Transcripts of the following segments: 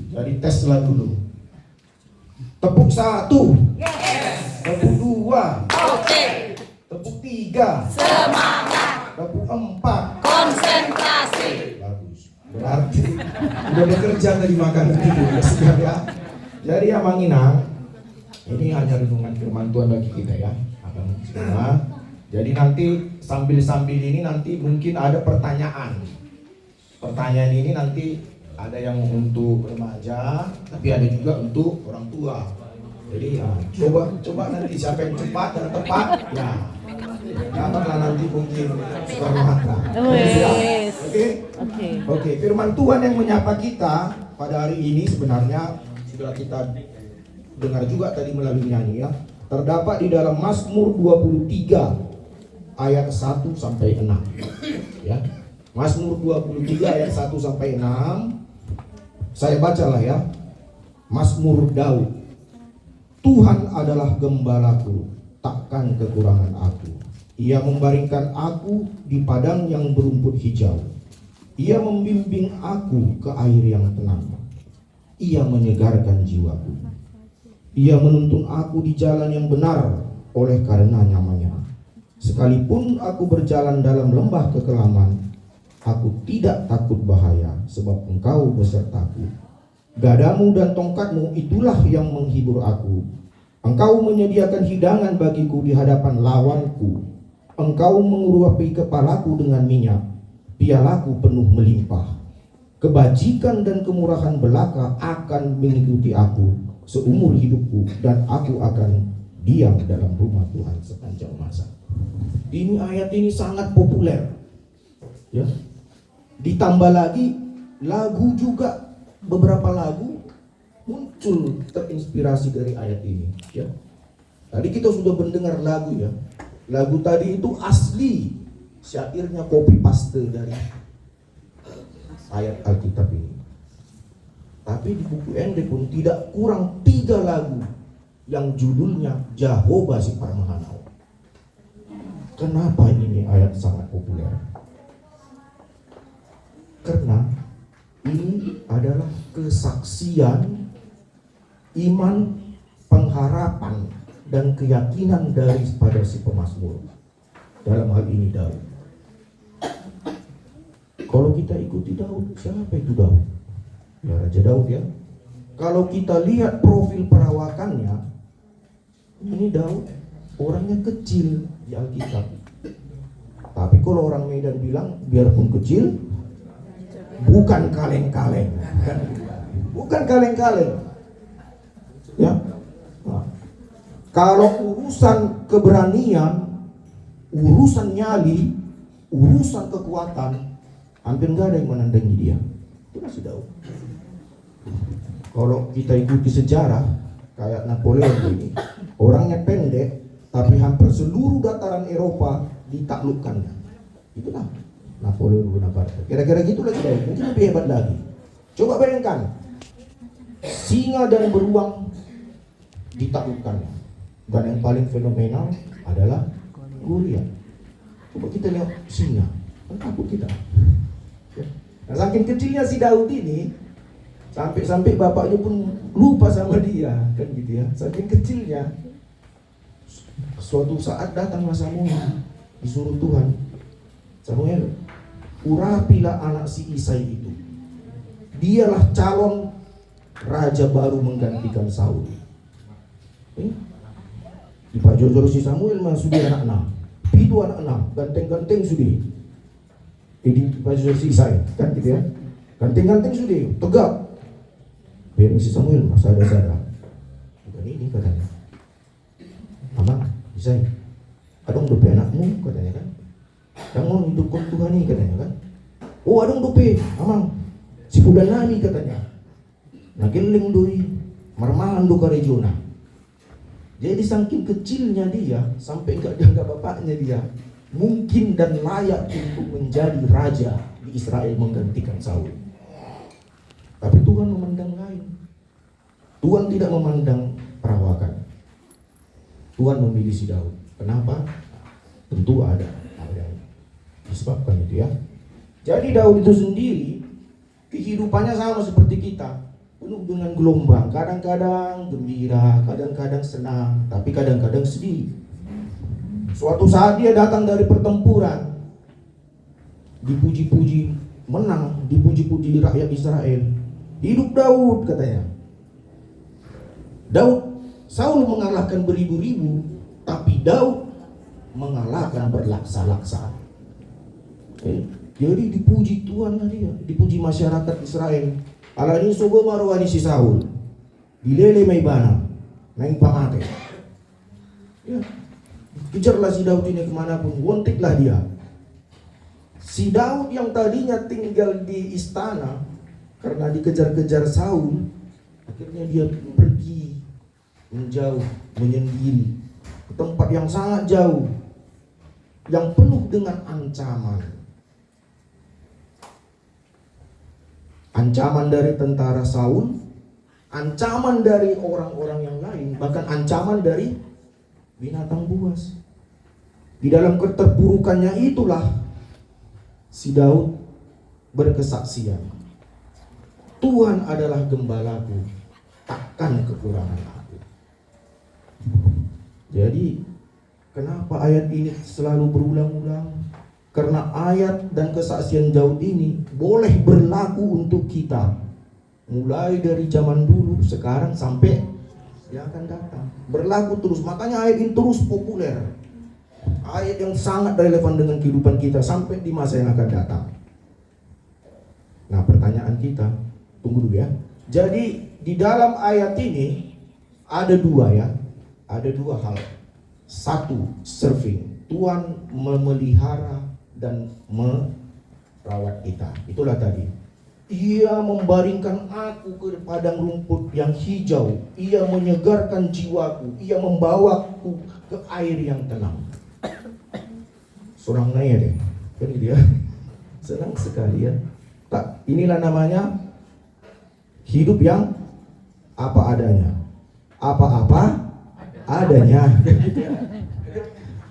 Jadi teslah dulu. Tepuk 1. Yes. Tepuk 2. Oke. Tepuk 3. Semangat. Tepuk 4. Konsentrasi. Bagus. Berarti udah bekerja tadi makan itu ya. Jadi ya Manginang, ini hanya renungan firman Tuhan bagi kita ya, abang semua. Jadi nanti sambil ini nanti mungkin ada pertanyaan. Pertanyaan ini nanti ada yang untuk remaja, tapi ada juga untuk orang tua. Jadi ya, coba nanti siapa yang cepat dan tepat, ya dapatlah nanti mungkin Soekarno-Hatta. Oke. Firman Tuhan yang menyapa kita pada hari ini sebenarnya sudah kita dengar juga tadi melalui nyanyi ya. Terdapat di dalam Mazmur 23 ayat 1 sampai 6. Ya. Mazmur 23 ayat 1 sampai 6. Saya bacalah ya. Mazmur Daud. Tuhan adalah gembalaku, takkan kekurangan aku. Ia membaringkan aku di padang yang berumput hijau. Ia membimbing aku ke air yang tenang. Ia menyegarkan jiwaku. Ia menuntun aku di jalan yang benar oleh karena namanya. Sekalipun aku berjalan dalam lembah kekelaman, aku tidak takut bahaya, sebab Engkau besertaku. Gadamu dan tongkatmu itulah yang menghibur aku. Engkau menyediakan hidangan bagiku di hadapan lawanku. Engkau mengurapi kepalaku dengan minyak, pialaku penuh melimpah. Kebajikan dan kemurahan belaka akan mengikuti aku seumur hidupku, dan aku akan diam dalam rumah Tuhan sepanjang masa. Ini ayat ini sangat populer. Ya. Ditambah lagi lagu juga, beberapa lagu muncul terinspirasi dari ayat ini. Ya. Tadi kita sudah mendengar lagu ya. Lagu tadi itu asli syairnya copy paste dari ayat Alkitab ini. Tapi di buku Ende pun tidak kurang 3 lagu yang judulnya Jehovah si Parmahanao. Kenapa ini ayat sangat populer? Karena ini adalah kesaksian iman, pengharapan, dan keyakinan daripada si pemazmur. Dalam hal ini Daud. Kalau kita ikuti Daud, siapa itu Daud? Ya Raja Daud ya. Kalau kita lihat profil perawakannya, ini Daud orangnya kecil di Alkitab. Tapi kalau orang Medan bilang, biarpun kecil, bukan kaleng-kaleng. Bukan kaleng-kaleng. Ya. Nah, kalau urusan keberanian, urusan nyali, urusan kekuatan, hampir nggak ada yang menandingi dia. Itu masih Daud. Kalau kita ikuti sejarah, kayak Napoleon ini, orangnya pendek, tapi hampir seluruh dataran Eropa ditaklukkannya. Itulah Napoleon Bonaparte. Kira-kira gitu lagi Daud, mungkin lebih hebat lagi. Coba bayangkan, singa dan beruang ditaklukkannya. Dan yang paling fenomenal adalah Goliat. Coba kita lihat singa, kan takut kita. Nah, saking kecilnya si Daud ini, sampai bapaknya pun lupa sama dia, kan gitu ya. Saking kecilnya, suatu saat datanglah Samuel, disuruh Tuhan, Samuel, urapilah anak si Isai itu. Dialah calon raja baru menggantikan Saul. Di Pak Jojo si Samuel mah sudah anak 6, pidu anak 6, ganteng-ganteng sudah. Jadi Pak Jojo si Isai, kan gitu ya. Ganteng-ganteng sudah, tegap. Biar si Samuel masa ada. Bukan ini katanya. Amang, Isai, adong dope anakmu katanya kan. Jangan hidupkan Tuhan ini katanya kan. Oh adong dope, amang, si kuda nami katanya. Nageling doi, marmahan do karejona. Jadi saking kecilnya dia, sampai enggak dianggap bapaknya dia, mungkin dan layak untuk menjadi raja di Israel menggantikan Saul. Tapi Tuhan memandang lain. Tuhan tidak memandang perawakan. Tuhan memilih si Daud. Kenapa? Tentu ada hal yang disebabkan itu ya. Jadi Daud itu sendiri kehidupannya sama seperti kita. penuh dengan gelombang, kadang-kadang gembira, kadang-kadang senang, tapi kadang-kadang sedih. Suatu saat dia datang dari pertempuran, dipuji-puji menang, dipuji-puji rakyat Israel. Hidup Daud, katanya. Saul mengalahkan beribu-ribu, tapi Daud mengalahkan berlaksa-laksa. Jadi dipuji Tuhan lah dia, dipuji masyarakat Israel. Alani sogo marwani si Saul, dilele may bana, naing pangate. Ya, kejarlah si Daud ini kemanapun, wontiklah dia. Si Daud yang tadinya tinggal di istana karena dikejar-kejar Saul, akhirnya dia pergi menjauh, menyendiri ke tempat yang sangat jauh, yang penuh dengan ancaman. Ancaman dari tentara Saul, ancaman dari orang-orang yang lain, bahkan ancaman dari binatang buas. Di dalam keterpurukannya itulah si Daud berkesaksian, Tuhan adalah gembalaku, takkan kekurangan aku. Jadi kenapa ayat ini selalu berulang-ulang? Karena ayat dan kesaksian Daud ini boleh berlaku untuk kita, mulai dari zaman dulu, sekarang, sampai yang akan datang. Berlaku terus, makanya ayat ini terus populer. Ayat yang sangat relevan dengan kehidupan kita sampai di masa yang akan datang. Nah, pertanyaan kita, tunggu dulu ya. Jadi di dalam ayat ini ada dua ya, ada dua hal. Satu, serving. Tuhan memelihara dan merawat kita. Itulah tadi. Ia membaringkan aku ke padang rumput yang hijau. Ia menyegarkan jiwaku. Ia membawaku ke air yang tenang. Seorang naya deh, kan dia senang sekali ya. Tak, inilah namanya hidup yang apa adanya. Apa-apa adanya.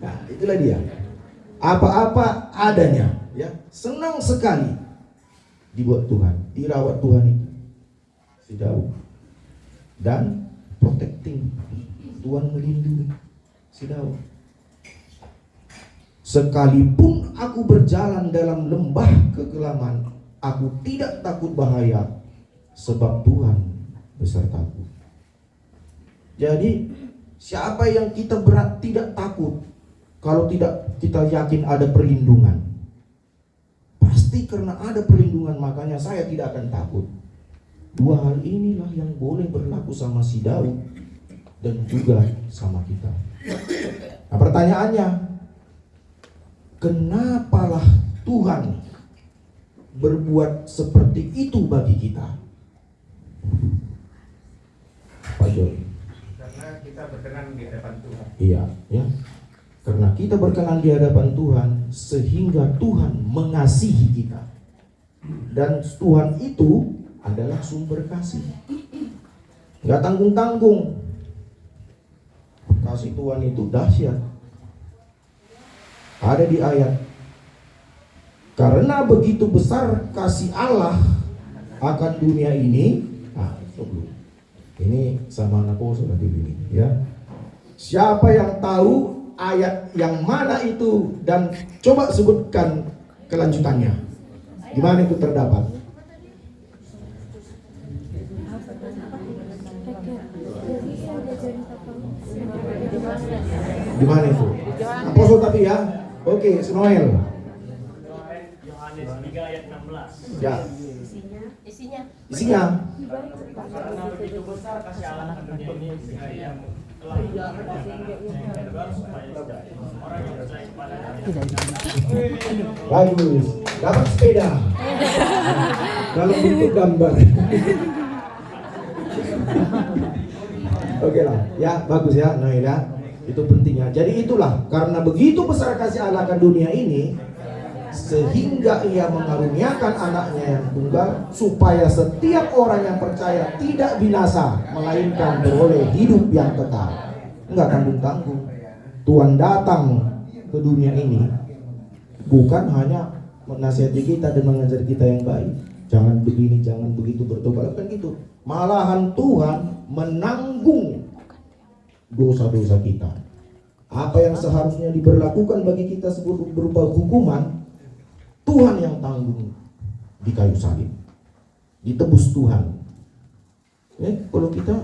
Nah, itulah dia. Apa-apa adanya, ya. Senang sekali dibuat Tuhan, dirawat Tuhan itu. Si Daud. Dan protecting. Tuhan melindungi si Daud. Sekalipun aku berjalan dalam lembah kegelaman, aku tidak takut bahaya, sebab Tuhan besertaku. Jadi siapa yang kita tidak takut kalau tidak kita yakin ada perlindungan? Pasti karena ada perlindungan, makanya saya tidak akan takut. Dua hal inilah yang boleh berlaku sama si Daud dan juga sama kita. Nah, pertanyaannya, kenapalah Tuhan berbuat seperti itu bagi kita? Pak Joy. Karena kita berkenan di hadapan Tuhan. Iya, ya. Karena kita berkenan di hadapan Tuhan, sehingga Tuhan mengasihi kita. Dan Tuhan itu adalah sumber kasih. Gak tanggung-tanggung. Kasih Tuhan itu dahsyat. Ada di ayat. Karena begitu besar kasih Allah akan dunia ini. Nah, ini sama anakku sudah dibeli, ya. Siapa yang tahu ayat yang mana itu dan coba sebutkan kelanjutannya. Gimana itu terdapat? Gimana itu? Apostol tapi ya. Oke, Samuel. Yohanes 3 ayat 16. Ya. Isinya. Isinya. Karena begitu besar kasih Allah akan dunia ini, sehingga Ia telah menjadikan supaya orang yang percaya kepada-Nya. Bagus. Dapat sepeda. Dalam bentuk gambar. Oke lah. Ya, bagus ya. Nah, ya. Itu pentingnya. Jadi itulah, karena begitu besar kasih Allah akan dunia ini, sehingga Ia mengaruniakan anaknya yang tunggal, supaya setiap orang yang percaya tidak binasa, melainkan beroleh hidup yang kekal. Enggak tanggung-tanggung. Tuhan datang ke dunia ini bukan hanya menasihati kita dan mengajar kita yang baik, jangan begini, jangan begitu, bertobat kan gitu. Malahan Tuhan menanggung dosa-dosa kita. Apa yang seharusnya diberlakukan bagi kita berupa hukuman, Tuhan yang tanggung di kayu salib, ditebus Tuhan. Kalau kita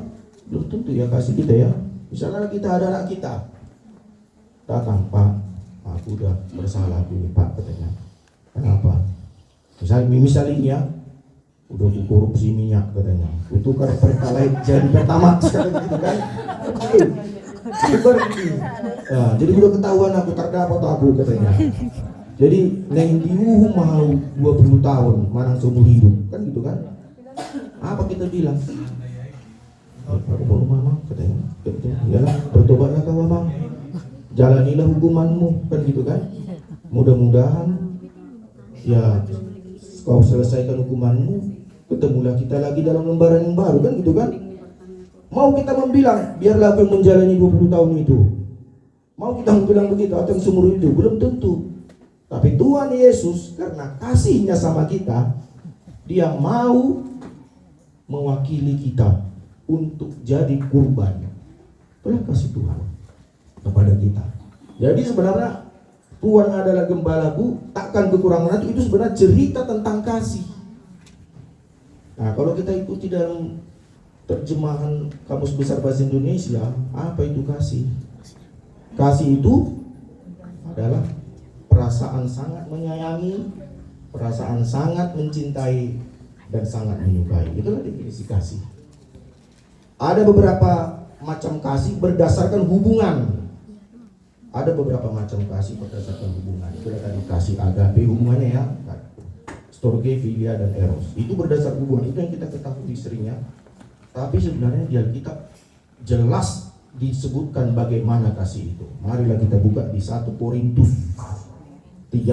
belum tentu ya kasih kita ya. Misalnya kita ada anak kita datang, Pak, aku udah bersalah ini Pak, katanya. Kenapa? Misalnya udah korupsi minyak katanya. Itu kan pertalite jadi pertamax gitu kan. Jadi udah ketahuan aku terdapat aku katanya. Jadi neng dihukum mau 20 tahun, manang seumur hidup kan gitu kan. Apa kita bilang? Aku baru mama katanya. Yalah, bertobatlah kau mama. Jalanilah hukumanmu kan gitu kan. Mudah-mudahan ya kau selesaikan hukumanmu, ketemulah kita lagi dalam lembaran yang baru kan gitu kan. Mau kita membilang biarlah aku yang menjalani 20 tahun itu, mau kita membilang begitu atau seumur itu, belum tentu. Tapi Tuhan Yesus karena kasihnya sama kita, dia mau mewakili kita untuk jadi kurban. Itulah kasih Tuhan kepada kita. Jadi sebenarnya Tuhan adalah gembalaku, takkan kekurangan itu sebenarnya cerita tentang kasih. Nah, kalau kita ikuti dalam terjemahan Kamus Besar Bahasa Indonesia, apa itu kasih? Kasih itu adalah perasaan sangat menyayangi, perasaan sangat mencintai, dan sangat menyukai. Itulah definisi kasih. Ada beberapa macam kasih berdasarkan hubungan. Ada beberapa macam kasih berdasarkan hubungan. Itu tadi kasih agape hubungannya ya, storge, filia, dan eros. Itu berdasarkan hubungan. Itu yang kita ketahui seringnya. Tapi sebenarnya di Alkitab jelas disebutkan bagaimana kasih itu. Marilah kita buka di 1 Korintus 13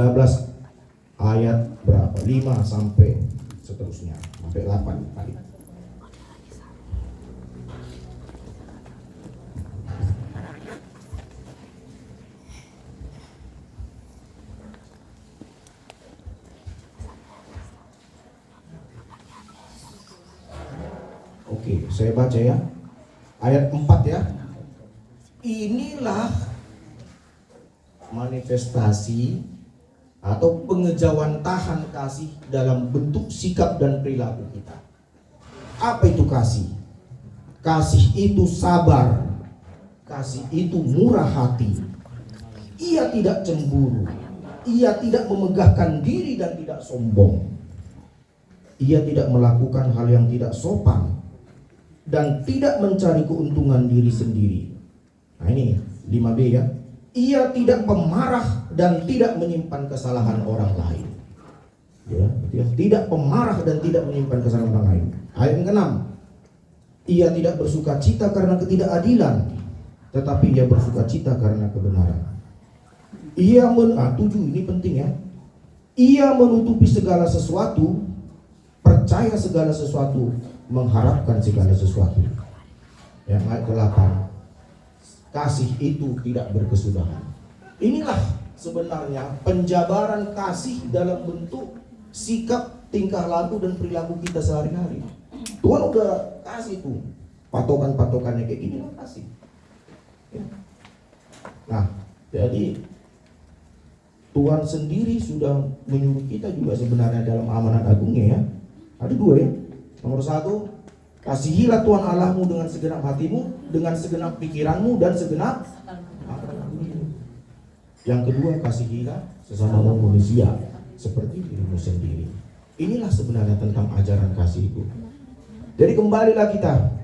ayat berapa? 5 sampai seterusnya, sampai 8 kali. Oke, saya baca ya. Ayat 4 ya. Inilah manifestasi atau pengejawantahan kasih dalam bentuk sikap dan perilaku kita. Apa itu kasih? Kasih itu sabar. Kasih itu murah hati. Ia tidak cemburu. Ia tidak memegahkan diri dan tidak sombong. Ia tidak melakukan hal yang tidak sopan dan tidak mencari keuntungan diri sendiri. Nah ini 5B ya. Ia tidak pemarah dan tidak menyimpan kesalahan orang lain. Ya, tidak pemarah dan tidak menyimpan kesalahan orang lain. Ayat yang ke-6. Ia tidak bersuka cita karena ketidakadilan, tetapi ia bersuka cita karena kebenaran. 7 ini penting ya. Ia menutupi segala sesuatu, percaya segala sesuatu, mengharapkan segala sesuatu. Yang ayat ke-8, kasih itu tidak berkesudahan. Inilah sebenarnya penjabaran kasih dalam bentuk sikap, tingkah laku, dan perilaku kita sehari-hari. Tuhan udah kasih tuh patokan-patokannya kayak gini, kasih. Ya. Nah, jadi Tuhan sendiri sudah menyuruh kita juga sebenarnya dalam amanat agungnya ya. Ada 2 ya. Nomor 1, kasihilah Tuhan Allahmu dengan segenap hatimu, dengan segenap pikiranmu, dan segenap akalmu. Yang kedua, kasihilah sesama manusia seperti dirimu sendiri. Inilah sebenarnya tentang ajaran kasih itu. Jadi kembalilah kita.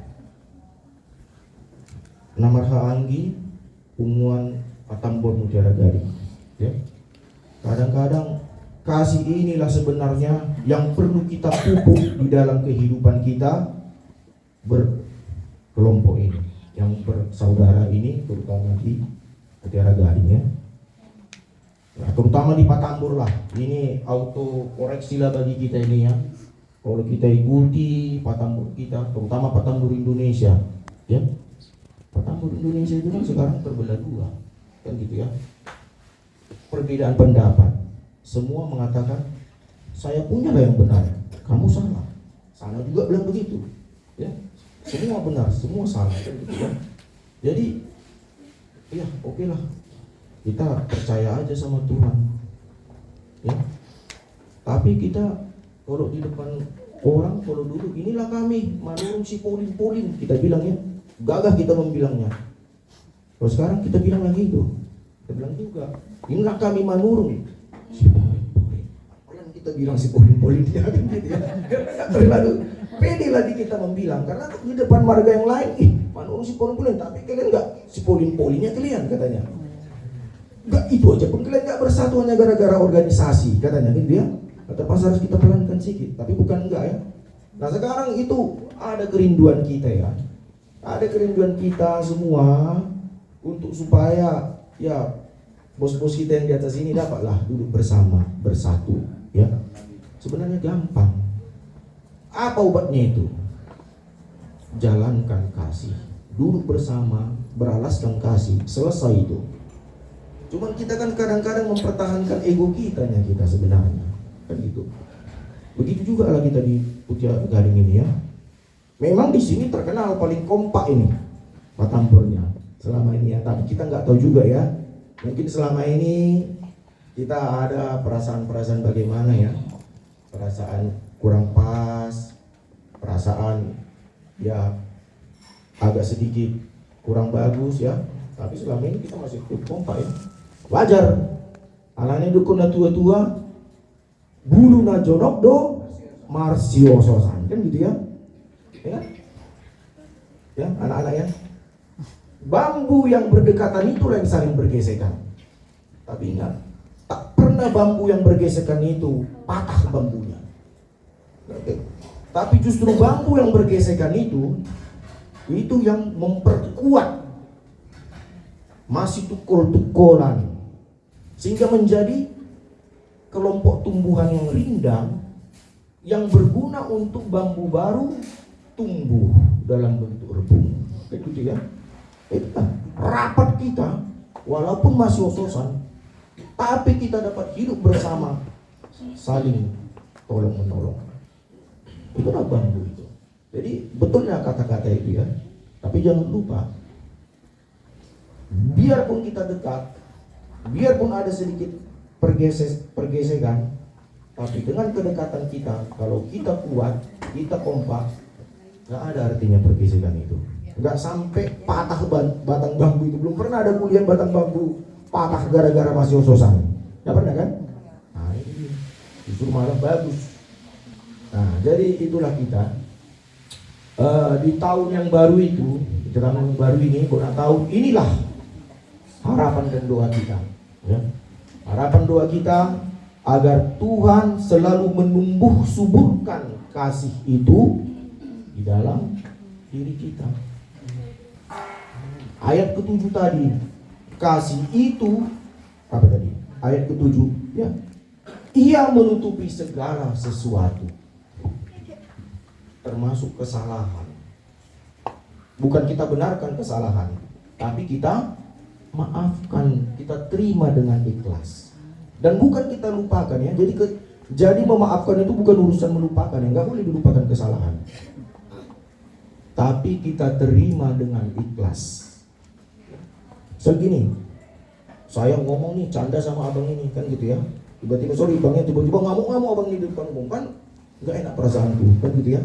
Namarha Anggi, Umuan Atambon Mutiara Gading. Ya. Kadang-kadang kasih inilah sebenarnya yang perlu kita pupuk di dalam kehidupan kita berkelompok ini, yang bersaudara ini, terutama di Mutiara Gading ya. Nah, terutama di Patambur lah. Ini auto koreksi lah bagi kita ini ya. Kalau kita ikuti Patambur kita, terutama Patambur Indonesia, ya. Patambur Indonesia itu kan sekarang terbelah 2, kan gitu ya. Perbedaan pendapat. Semua mengatakan saya punya lah yang benar. kamu salah. Sana juga bilang begitu. Ya, semua benar, semua salah. Jadi, ya oke lah. Kita percaya aja sama Tuhan. Ya. Tapi kita kalau di depan orang, kalau duduk, inilah kami Manurung si Polin-Polin, kita bilangnya, gagah kita membilangnya. Kalau sekarang kita bilang lagi itu, kita bilang juga, inilah kami Manurung si Polin-Polin. Orang kita bilang si Polin-Polin ya, kan gitu ya. Terlalu pede lagi kita membilang, karena di depan marga yang lain, Manurung si Polin-Polin, tapi kalian enggak si Polin-Polinnya kalian katanya. Enggak, itu aja pun kalian enggak bersatu hanya gara-gara organisasi katanya gitu ya. Kata pas harus kita pelankan sedikit, tapi bukan enggak ya. Nah sekarang itu ada kerinduan kita ya, ada kerinduan kita semua untuk supaya ya bos-bos kita yang di atas ini dapatlah duduk bersama, bersatu ya. Sebenarnya gampang. Apa obatnya itu? Jalankan kasih, duduk bersama, beralaskan kasih, selesai itu. Cuman kita kan kadang-kadang mempertahankan ego kita sebenarnya. Kan gitu. Begitu juga lah kita di Puja Gading ini ya. Memang di sini terkenal paling kompak ini Batampurnya selama ini ya. Tapi kita nggak tahu juga ya. Mungkin selama ini kita ada perasaan-perasaan bagaimana ya. Perasaan kurang pas, perasaan ya agak sedikit kurang bagus ya. Tapi selama ini kita masih kompak ya. Wajar. Alanya dukun tua-tua bulu na jonok do marsiososan kan gitu ya. Ya anak-anak ya. Bambu yang berdekatan itulah yang saling bergesekan. Tapi ingat, tak pernah bambu yang bergesekan itu patah bambunya. Oke. Tapi justru bambu yang bergesekan itu yang memperkuat, masih tukul-tukulan, sehingga menjadi kelompok tumbuhan yang rindang yang berguna untuk bambu baru tumbuh dalam bentuk rebung. Itu ya. Itu kan rapat kita walaupun masih ososan, tapi kita dapat hidup bersama, saling tolong menolong. Itulah bambu itu. Jadi betulnya kata-kata itu ya. Tapi jangan lupa, biarpun kita dekat, biarpun ada sedikit pergesekan, tapi dengan kedekatan kita, kalau kita kuat, kita kompak, nggak ada artinya pergesekan itu. Nggak sampai patah batang bambu itu. Belum pernah ada kuliah batang bambu patah gara-gara masih ososan. Nggak pernah kan? Nah ini justru malah bagus. Nah jadi itulah kita di tahun yang baru itu, di tahun yang baru ini, kurang tahu, inilah harapan dan doa kita ya. Harapan doa kita agar Tuhan selalu menumbuh suburkan kasih itu di dalam diri kita. Ayat ke-7 tadi, kasih itu apa tadi? Ayat ke-7 ya. Ia menutupi segala sesuatu, termasuk kesalahan. Bukan kita benarkan kesalahan, tapi kita maafkan, kita terima dengan ikhlas. Dan bukan kita lupakan ya. Jadi memaafkan itu bukan urusan melupakan ya. Nggak boleh dilupakan kesalahan. Tapi kita terima dengan ikhlas. Segini, saya ngomong nih canda sama abang ini kan gitu ya. Tiba-tiba sorry bangnya tiba-tiba ngamuk-ngamuk abang ini di depan umum kan nggak enak perasaanku kan gitu ya.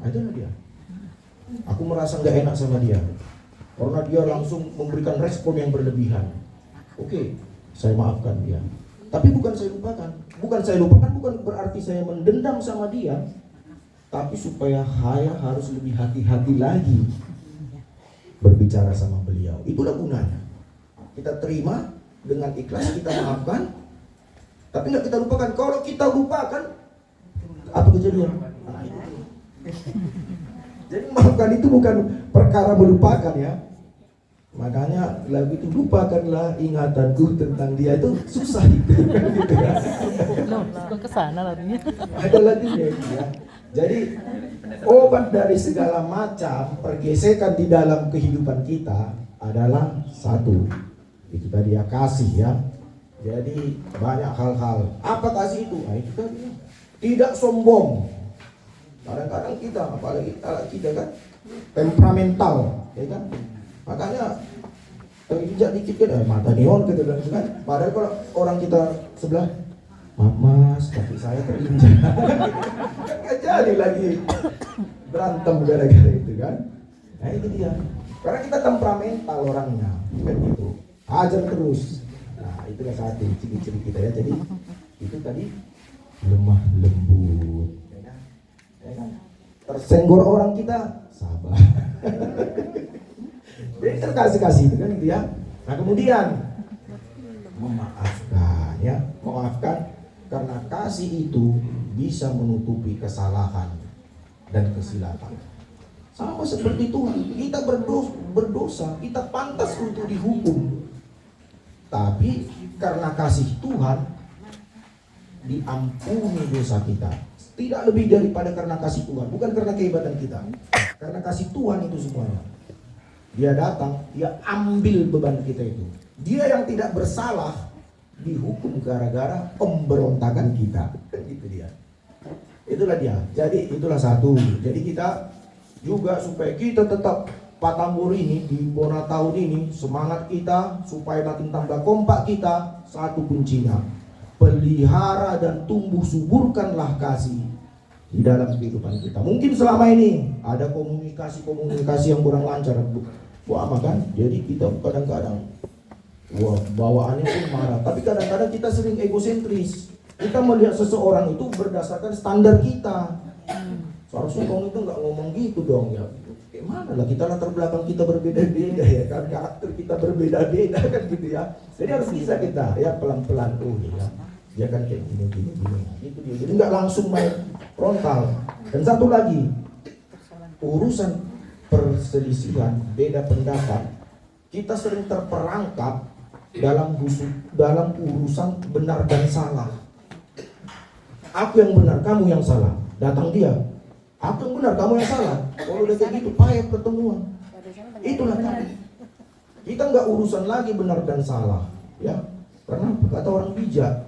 Adalah dia. Aku merasa nggak enak sama dia. Karena dia langsung memberikan respon yang berlebihan. Oke, saya maafkan dia. Tapi bukan saya lupakan. Bukan berarti saya mendendam sama dia. Tapi supaya saya harus lebih hati-hati lagi berbicara sama beliau. Itulah gunanya. Kita terima dengan ikhlas, kita maafkan. Tapi nggak kita lupakan. Kalau kita lupakan, apa kejadian? Nah, itu. Jadi maafkan itu bukan perkara melupakan ya. Makanya lagu itu lupakanlah ingatanku tentang dia itu susah gitu ya. Kok kesana lagunya? Ada lagunya itu ya. Jadi obat dari segala macam pergesekan di dalam kehidupan kita adalah satu. Itu tadi ya, kasih ya. Jadi banyak hal-hal. Apa kasih itu? Nah, itu tadi. Tidak sombong. Kadang-kadang kita, apalagi kita kan temperamental, ya kan? Makanya terinjak dikit kan, mata neon kita bilang kan. Padahal kalau orang kita sebelah, maaf mas, kaki saya terinjak. Kan gak jadi lagi berantem gara-gara itu kan. Nah itu dia. Karena kita temperamental orangnya, kan gitu. Hajar terus. Nah itulah satu ciri-ciri kita ya. Jadi itu tadi lemah lembut, ya kan? Ya kan? Tersenggol orang kita sabar. Jadi terkasih-kasih itu kan gitu ya. Nah kemudian memaafkan ya, memaafkan karena kasih itu bisa menutupi kesalahan dan kesilapan. Sama seperti Tuhan, kita berdosa, kita pantas untuk dihukum. Tapi karena kasih Tuhan diampuni dosa kita. Tidak lebih daripada karena kasih Tuhan, bukan karena kehebatan kita. Karena kasih Tuhan itu semuanya. Dia datang, dia ambil beban kita itu. Dia yang tidak bersalah dihukum gara-gara pemberontakan kita. Kan gitu dia. Itulah dia. Jadi itulah satu. Jadi kita juga supaya kita tetap Patambur ini di Bona tahun ini, semangat kita supaya makin tambah kompak kita, satu kuncinya. Pelihara dan tumbuh suburkanlah kasih di dalam kehidupan kita. Mungkin selama ini ada komunikasi yang kurang lancar, wah kan? Jadi kita kadang-kadang bawaannya pun marah. Tapi kadang-kadang kita sering egosentris. Kita melihat seseorang itu berdasarkan standar kita. Seharusnya kamu itu nggak ngomong gitu dong ya. Kayak mana lah, kita latar belakang kita berbeda-beda ya kan, karakter kita berbeda-beda kan gitu ya. Jadi harus bisa kita ya pelan-pelan tuh ya. Dia kan kayak gini gitu dia. Jadi nggak langsung main frontal. Dan satu lagi, urusan perselisihan, beda pendapat, kita sering terperangkap dalam urusan benar dan salah. Aku yang benar, kamu yang salah. Datang dia, aku yang benar, kamu yang salah. Kalau udah kayak gitu, payah pertemuan. Itulah tadi. Kita nggak urusan lagi benar dan salah, ya. Karena kata orang bijak,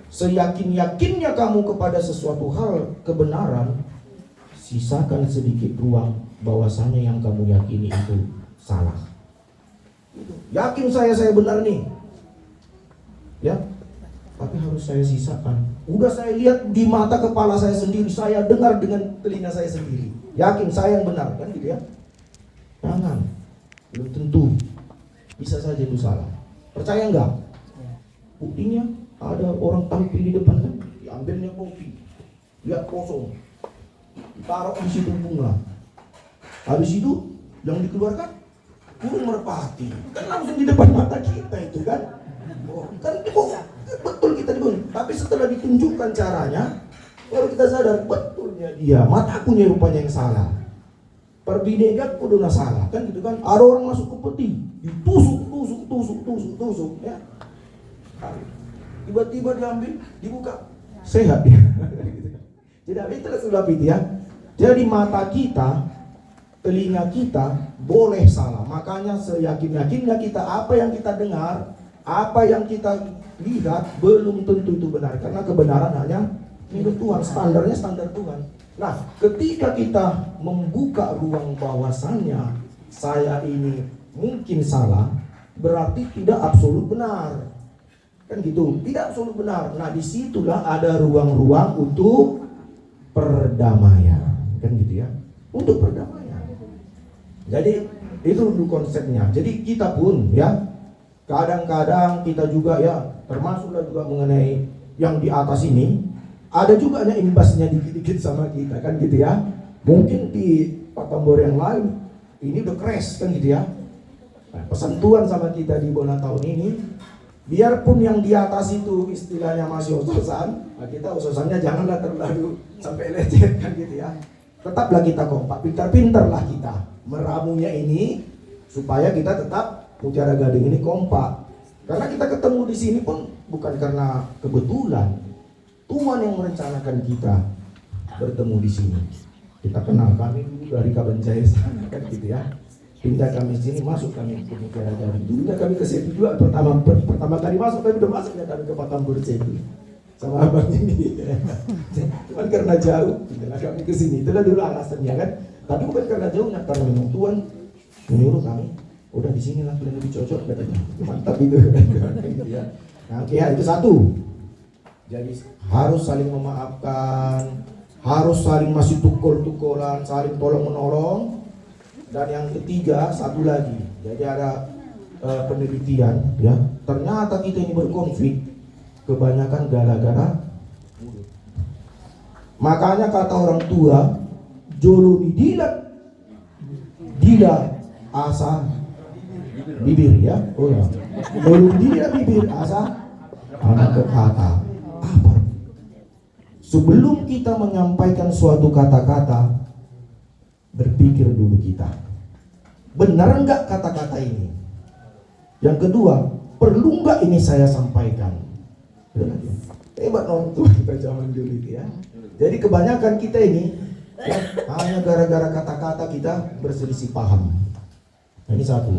seyakin-yakinnya kamu kepada sesuatu hal kebenaran, sisakan sedikit ruang bahwasanya yang kamu yakini itu salah. Yakin saya benar nih, ya. Tapi harus saya sisakan. Udah saya lihat di mata kepala saya sendiri, saya dengar dengan telinga saya sendiri. Yakin saya yang benar, kan gitu ya? Jangan. Belum tentu. Bisa saja itu salah. Percaya enggak? Buktinya ada orang tampil di depan kan, diambilnya kopi, lihat kosong, taruh di situ bunga. Habis itu yang dikeluarkan burung merpati, kan langsung di depan mata kita itu kan. Oh, kan betul kita dibunuh. Tapi setelah ditunjukkan caranya, baru kita sadar betulnya dia, mataku nya rupanya yang salah. Perbinegat udah salah, kan gitu kan. Ada orang masuk ke peti, ditusuk, ya. Tiba-tiba diambil, dibuka, sehat dia. Jadi itu sudah ya. Jadi mata kita, telinga kita boleh salah. Makanya seyakin-yakinnya kita, apa yang kita dengar, apa yang kita lihat belum tentu itu benar. Karena kebenaran hanya milik Tuhan, standarnya standar Tuhan. Nah, ketika kita membuka ruang bahwasannya saya ini mungkin salah, berarti tidak absolut benar. Kan gitu, tidak absolut benar. Nah, disitulah ada ruang-ruang untuk perdamaian. Kan gitu ya, untuk perdamaian. Jadi itu dulu konsepnya. Jadi kita pun ya, kadang-kadang kita juga ya, termasuklah juga mengenai yang di atas ini, ada juga ada imbasnya dikit-dikit sama kita, kan gitu ya. Mungkin di Patambor yang lain ini udah crash, kan gitu ya. Nah, pesan Tuhan sama kita di Bona tahun ini, biarpun yang di atas itu istilahnya masih os-osan, nah kita os-osannya janganlah terlalu sampai lecet, kan gitu ya. Tetaplah kita kompak, pintar-pintarlah kita meramunya ini supaya kita tetap Mutiara Gading ini kompak. Karena kita ketemu di sini pun bukan karena kebetulan. Tuhan yang merencanakan kita bertemu di sini. Kita kenal, kami dulu dari Kabanjaya sana, kan gitu ya. Pindah kami sini, masuk kami ke Mutiara Gading. Dulu kami ke situ juga pertama kali masuk, kami udah masuk ya kami ke Patambur situ. sama abang ini. Cuman karena jauh, itulah kami ke sini. Itulah dulu alasannya kan. Tapi bukan karena jauhnya, karena memang Tuhan menyuruh kami. Udah di sini lah yang lebih cocok katanya. Mantap itu. Gitu ya. Nah, oke, ya, itu satu. Jadi harus saling memaafkan, harus saling masih tukul-tukulan, saling tolong-menolong. Dan yang ketiga, satu lagi. Jadi ada penelitian, ya. Ternyata kita ini berkonflik kebanyakan gara-gara mulut. Makanya kata orang tua, jolo didilat, dila asa bibir, ya. Oh ya. Jolo didilat bibir asa anak kata. Apa? Sebelum kita menyampaikan suatu kata-kata, berpikir dulu kita, benar enggak kata-kata ini? Yang kedua, perlu enggak ini saya sampaikan? Hebat orang tua kita zaman dulu itu, ya. Jadi kebanyakan kita ini ya, hanya gara-gara kata-kata kita berselisih paham. Nah, ini satu.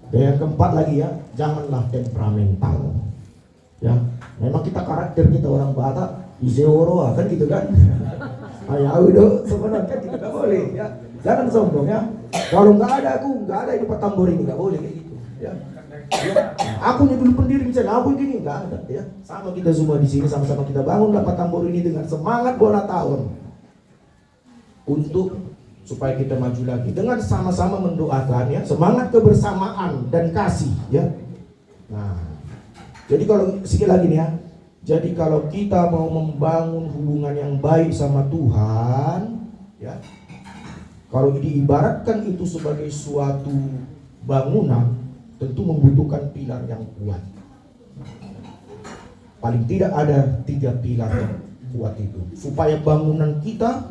Dan yang keempat lagi, ya, janganlah temperamental. Ya, memang kita karakter kita orang Batak, Iseoro kan gitu kan. Ayo udah sebenarnya kita nggak boleh, ya. Jangan sombong, ya. Kalau nggak ada aku, nggak ada di Patambor ini, nggak boleh kayak gitu, ya. Ya, aku dulu pendiri misalnya, aku gini nggak ada, ya. Sama kita semua di sini sama-sama kita bangun Patambor ini dengan semangat bola tahun untuk supaya kita maju lagi dengan sama-sama mendoakan, ya, semangat kebersamaan dan kasih, ya. Nah, jadi kalau sekali lagi nih, ya. Jadi kalau kita mau membangun hubungan yang baik sama Tuhan, ya. Kalau diibaratkan itu sebagai suatu bangunan, tentu membutuhkan pilar yang kuat. Paling tidak ada 3 pilar yang kuat itu, supaya bangunan kita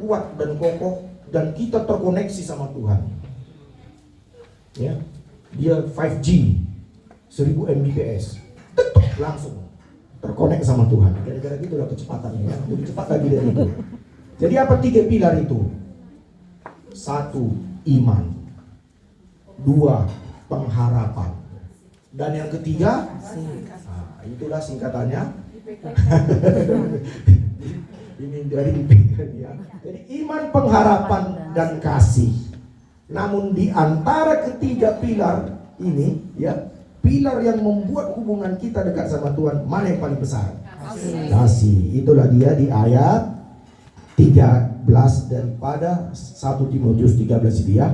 kuat dan kokoh dan kita terkoneksi sama Tuhan. Ya, dia 5G 1000 Mbps, tetuk, langsung terkonek sama Tuhan. Gara-gara gitu udah kecepatannya, ya. Lebih cepat lagi dari itu. Jadi apa 3 pilar itu? 1, iman. 2, pengharapan. Dan yang ketiga, nah, itulah singkatannya. Ini dari IPK, ya. Jadi iman, pengharapan, dan kasih. Namun di antara ketiga pilar ini, ya, pilar yang membuat hubungan kita dekat sama Tuhan, mana yang paling besar? Kasih. Itulah dia di ayat 13 daripada 1 Timotius 13 dia.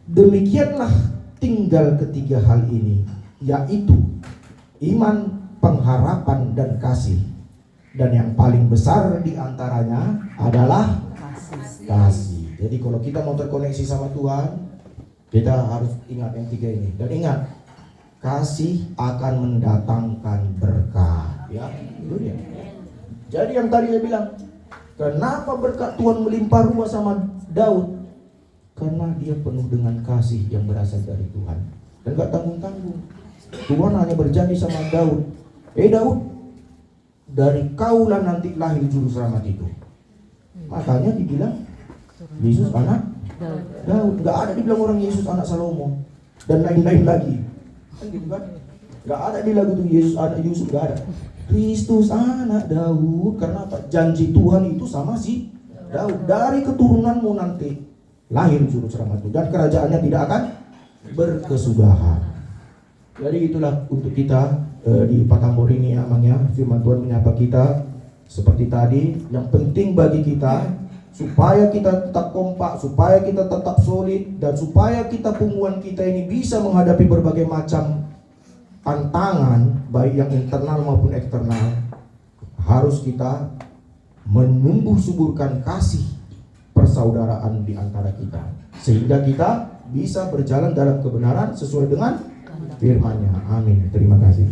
Demikianlah tinggal ketiga hal ini, yaitu iman, pengharapan, dan kasih. Dan yang paling besar di antaranya adalah kasih. Jadi kalau kita mau terkoneksi sama Tuhan, kita harus ingat yang 3 ini. Dan ingat, kasih akan mendatangkan berkah, ya. Itu dia. Jadi yang tadi saya bilang, kenapa berkat Tuhan melimpah ruah sama Daud? Karena dia penuh dengan kasih yang berasal dari Tuhan dan gak tanggung-tanggung. Tuhan hanya berjanji sama Daud, Daud, dari kaulah nanti lahir juru selamat itu. Makanya dibilang Yesus anak Daud. Gak ada dibilang orang Yesus anak Salomo dan lain-lain lagi. Kan gitu kan? Gak ada di lagu itu Yesus anak Yusuf, gak ada. Kristus anak Daud. Karena apa? Janji Tuhan itu sama si Daud. Dari keturunanmu nanti lahir juru selamat itu, dan kerajaannya tidak akan berkesudahan. Jadi itulah untuk kita di Patambor ini, amanya firman Tuhan menyapa kita seperti tadi. Yang penting bagi kita supaya kita tetap kompak, supaya kita tetap solid, dan supaya kita hubungan kita ini bisa menghadapi berbagai macam tantangan baik yang internal maupun eksternal, harus kita menumbuh suburkan kasih persaudaraan di antara kita, sehingga kita bisa berjalan dalam kebenaran sesuai dengan firman-Nya. Amin. Terima kasih.